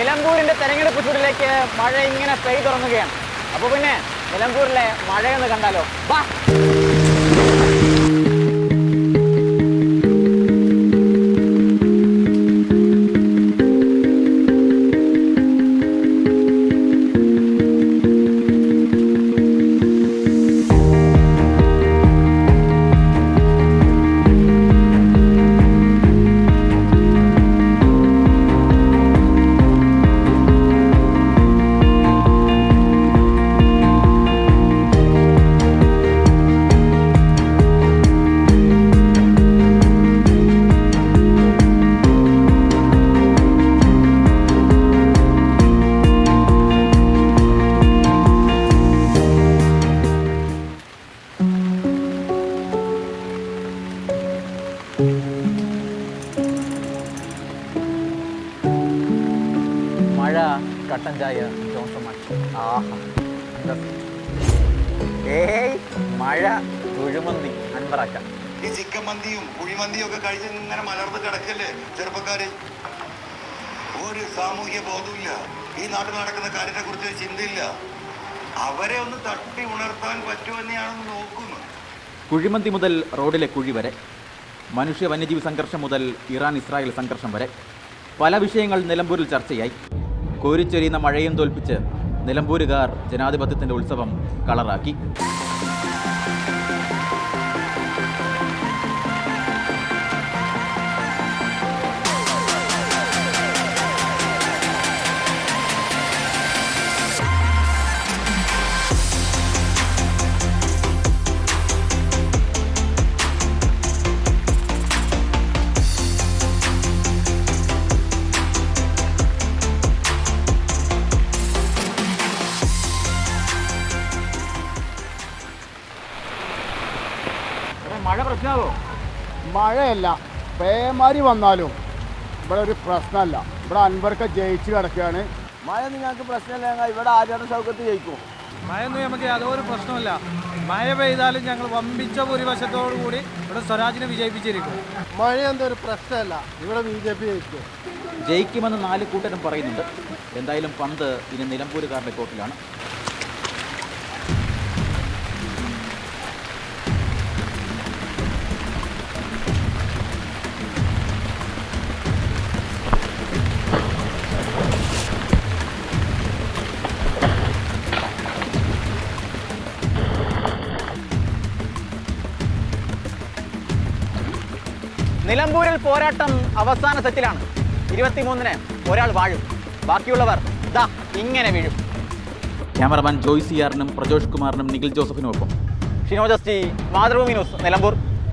നിലമ്പൂരിന്റെ തെരഞ്ഞെടുപ്പ് ചൂടിലേക്ക് മഴ ഇങ്ങനെ പെയ്തുറങ്ങുകയാണ്. അപ്പോൾ പിന്നെ നിലമ്പൂരിലെ മഴയൊന്ന് കണ്ടാലോ? വാ. മഴ, കട്ടൻ ചായ, ജോൺസൺ മാഷ്. ആഹാ, മഴ, കുഴിമന്തി, അൻവറാക്ക. ഈ ചിക്കൻ മന്തിയും കുഴിമന്തിയും ഒക്കെ കഴിച്ച് ഇങ്ങനെ മലർന്ന് കിടക്കല്ലേ ചെറുപ്പക്കാര്. ഒരു സാമൂഹ്യ ബോധമില്ല, ഈ നാട്ടിൽ നടക്കുന്ന കാര്യത്തെ കുറിച്ച് ചിന്തയില്ല. അവരെ ഒന്ന് തട്ടി ഉണർത്താൻ പറ്റുമെന്നാണെന്ന് നോക്കുന്നു. കുഴിമന്തി മുതൽ റോഡിലെ കുഴി വരെ, മനുഷ്യ വന്യജീവി സംഘർഷം മുതൽ ഇറാൻ ഇസ്രായേൽ സംഘർഷം വരെ പല വിഷയങ്ങൾ നിലമ്പൂരിൽ ചർച്ചയായി. കോരിച്ചൊരിയുന്ന മഴയും തോൽപ്പിച്ച് നിലമ്പൂരുകാർ ജനാധിപത്യത്തിൻ്റെ ഉത്സവം കളറാക്കി. മഴ പ്രശ്നമാവോ? മഴയല്ല, പേമാരി വന്നാലും ഇവിടെ ഒരു പ്രശ്നമല്ല. ഇവിടെ അൻവർക്ക് ജയിച്ച് കിടക്കുകയാണ്. മഴയൊന്നും ഞങ്ങൾക്ക് പ്രശ്നമില്ല, ഇവിടെ ആചാര സൗകര്യത്തിൽ ജയിക്കും. മഴയൊന്നും നമുക്ക് യാതൊരു പ്രശ്നമില്ല. മഴ പെയ്താലും ഞങ്ങൾ വമ്പിച്ച ഭൂരിപക്ഷത്തോടു കൂടി ഇവിടെ സ്വരാജിനെ വിജയിപ്പിച്ചിരിക്കും. മഴയൊന്നും ഒരു പ്രശ്നമല്ല, ഇവിടെ BJP ജയിക്കും. ജയിക്കുമെന്ന് 4 കൂട്ടരും പറയുന്നുണ്ട്. എന്തായാലും പന്ത് ഇനി നിലമ്പൂരുകാരുടെ കോർട്ടിലാണ്. നിലമ്പൂരിൽ പോരാട്ടം അവസാന സെറ്റിലാണ്. 23-ന് ഒരാൾ വാഴും, ബാക്കിയുള്ളവർ ദാ ഇങ്ങനെ വീഴും. ക്യാമറമാൻ ജോയ് CR-നും പ്രജോഷ് കുമാറിനും നിഖിൽ ജോസഫിനും ഒപ്പം ഷിനോജസ്റ്റി, മാതൃഭൂമി ന്യൂസ്, നിലമ്പൂർ.